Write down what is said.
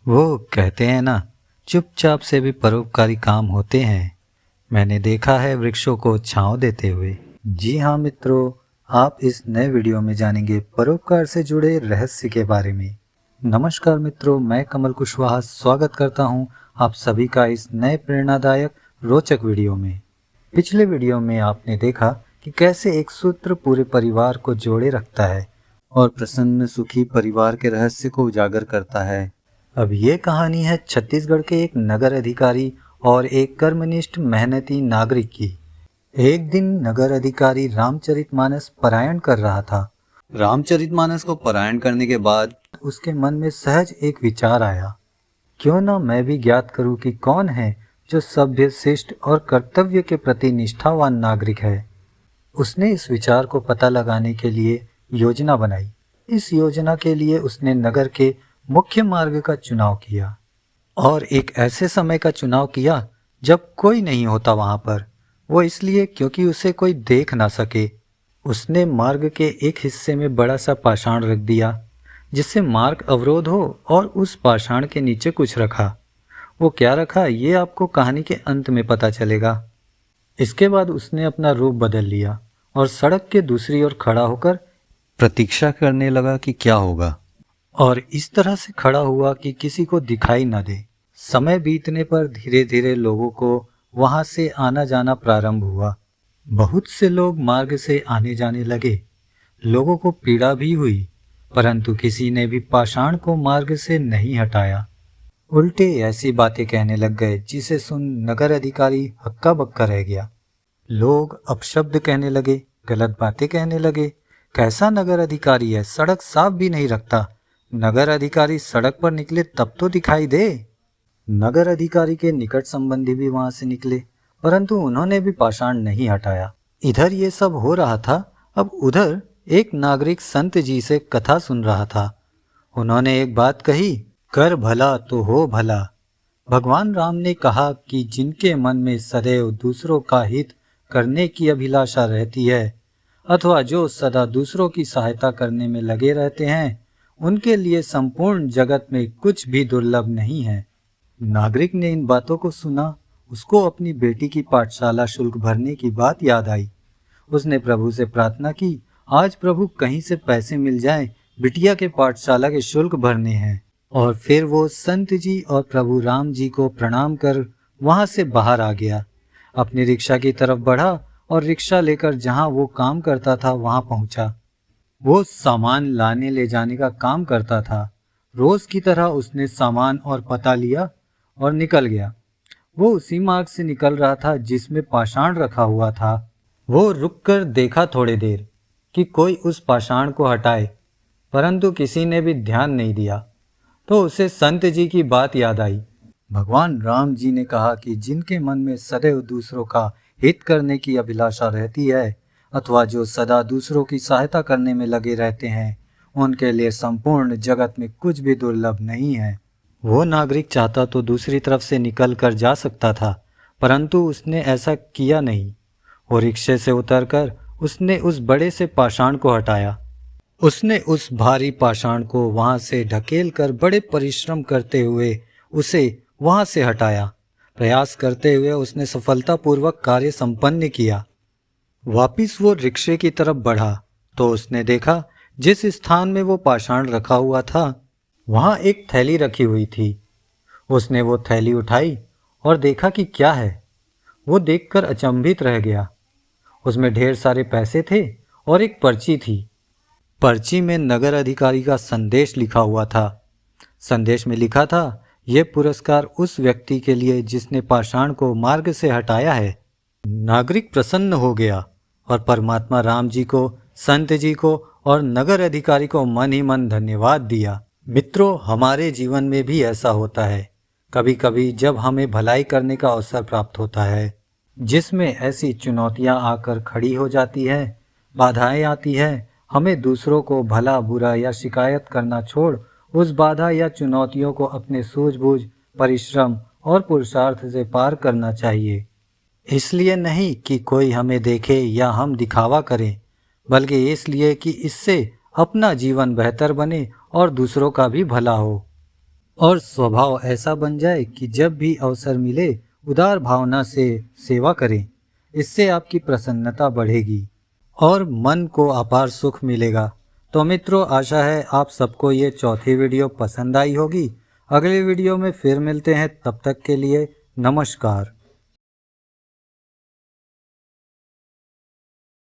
वो कहते हैं ना, चुपचाप से भी परोपकारी काम होते हैं। मैंने देखा है वृक्षों को छांव देते हुए। जी हाँ मित्रों, आप इस नए वीडियो में जानेंगे परोपकार से जुड़े रहस्य के बारे में। नमस्कार मित्रों, मैं कमल कुशवाहा स्वागत करता हूँ आप सभी का इस नए प्रेरणादायक रोचक वीडियो में। पिछले वीडियो में आपने देखा कि कैसे एक सूत्र पूरे परिवार को जोड़े रखता है और प्रसन्न सुखी परिवार के रहस्य को उजागर करता है। अब ये कहानी है छत्तीसगढ़ के एक नगर अधिकारी और एक कर्मनिष्ठ मेहनती नागरिक की। एक दिन नगर अधिकारी रामचरितमानस पारायण कर रहा था। रामचरितमानस को पारायण करने के बाद उसके मन में सहज एक विचार आया, क्यों ना मैं भी ज्ञात करूं कि कौन है जो सभ्य, शिष्ट और कर्तव्य के प्रति निष्ठावान नागरिक है। उसने इस विचार को पता लगाने के लिए योजना बनाई। इस योजना के लिए उसने नगर के मुख्य मार्ग का चुनाव किया और एक ऐसे समय का चुनाव किया जब कोई नहीं होता वहां पर। वो इसलिए क्योंकि उसे कोई देख ना सके। उसने मार्ग के एक हिस्से में बड़ा सा पाषाण रख दिया जिससे मार्ग अवरोध हो और उस पाषाण के नीचे कुछ रखा। वो क्या रखा ये आपको कहानी के अंत में पता चलेगा। इसके बाद उसने अपना रूप बदल लिया और सड़क के दूसरी ओर खड़ा होकर प्रतीक्षा करने लगा कि क्या होगा, और इस तरह से खड़ा हुआ कि किसी को दिखाई न दे। समय बीतने पर धीरे धीरे लोगों को वहां से आना जाना प्रारंभ हुआ। बहुत से लोग मार्ग से आने जाने लगे। लोगों को पीड़ा भी हुई, परंतु किसी ने भी पाषाण को मार्ग से नहीं हटाया। उल्टे ऐसी बातें कहने लग गए जिसे सुन नगर अधिकारी हक्का बक्का रह गया। लोग अपशब्द कहने लगे, गलत बातें कहने लगे। कैसा नगर अधिकारी है, सड़क साफ भी नहीं रखता। नगर अधिकारी सड़क पर निकले तब तो दिखाई दे। नगर अधिकारी के निकट संबंधी भी वहां से निकले, परंतु उन्होंने भी पाषाण नहीं हटाया। इधर ये सब हो रहा था, अब उधर एक नागरिक संत जी से कथा सुन रहा था। उन्होंने एक बात कही, कर भला तो हो भला। भगवान राम ने कहा कि जिनके मन में सदैव दूसरों का हित करने की अभिलाषा रहती है अथवा जो सदा दूसरों की सहायता करने में लगे रहते हैं, उनके लिए संपूर्ण जगत में कुछ भी दुर्लभ नहीं है। नागरिक ने इन बातों को सुना। उसको अपनी बेटी की पाठशाला शुल्क भरने की बात याद आई। उसने प्रभु से प्रार्थना की, आज प्रभु कहीं से पैसे मिल जाएं, बिटिया के पाठशाला के शुल्क भरने हैं। और फिर वो संत जी और प्रभु राम जी को प्रणाम कर वहां से बाहर आ गया। अपनी रिक्शा की तरफ बढ़ा और रिक्शा लेकर जहां वो काम करता था वहां पहुंचा। वो सामान लाने ले जाने का काम करता था। रोज की तरह उसने सामान और पता लिया और निकल गया। वो उसी मार्ग से निकल रहा था जिसमें पाषाण रखा हुआ था। वो रुककर देखा थोड़ी देर कि कोई उस पाषाण को हटाए, परंतु किसी ने भी ध्यान नहीं दिया। तो उसे संत जी की बात याद आई। भगवान राम जी ने कहा कि जिनके मन में सदैव दूसरों का हित करने की अभिलाषा रहती है अथवा जो सदा दूसरों की सहायता करने में लगे रहते हैं, उनके लिए संपूर्ण जगत में कुछ भी दुर्लभ नहीं है। वो नागरिक चाहता तो दूसरी तरफ से निकल कर जा सकता था, परंतु उसने ऐसा किया नहीं। वो रिक्शे से उतरकर उसने उस बड़े से पाषाण को हटाया। उसने उस भारी पाषाण को वहां से ढकेल कर बड़े परिश्रम करते हुए उसे वहां से हटाया। प्रयास करते हुए उसने सफलतापूर्वक कार्य संपन्न किया। वापिस वो रिक्शे की तरफ बढ़ा तो उसने देखा जिस स्थान में वो पाषाण रखा हुआ था वहां एक थैली रखी हुई थी। उसने वो थैली उठाई और देखा कि क्या है। वो देखकर अचंभित रह गया। उसमें ढेर सारे पैसे थे और एक पर्ची थी। पर्ची में नगर अधिकारी का संदेश लिखा हुआ था। संदेश में लिखा था, यह पुरस्कार उस व्यक्ति के लिए जिसने पाषाण को मार्ग से हटाया है। नागरिक प्रसन्न हो गया और परमात्मा राम जी को, संत जी को और नगर अधिकारी को मन ही मन धन्यवाद दिया। मित्रों, हमारे जीवन में भी ऐसा होता है। कभी कभी जब हमें भलाई करने का अवसर प्राप्त होता है, जिसमें ऐसी चुनौतियां आकर खड़ी हो जाती है, बाधाएं आती है, हमें दूसरों को भला बुरा या शिकायत करना छोड़ उस बाधा या चुनौतियों को अपने सूझबूझ, परिश्रम और पुरुषार्थ से पार करना चाहिए। इसलिए नहीं कि कोई हमें देखे या हम दिखावा करें, बल्कि इसलिए कि इससे अपना जीवन बेहतर बने और दूसरों का भी भला हो। और स्वभाव ऐसा बन जाए कि जब भी अवसर मिले उदार भावना से सेवा करें। इससे आपकी प्रसन्नता बढ़ेगी और मन को अपार सुख मिलेगा। तो मित्रों, आशा है आप सबको ये चौथी वीडियो पसंद आई होगी। अगले वीडियो में फिर मिलते हैं, तब तक के लिए नमस्कार।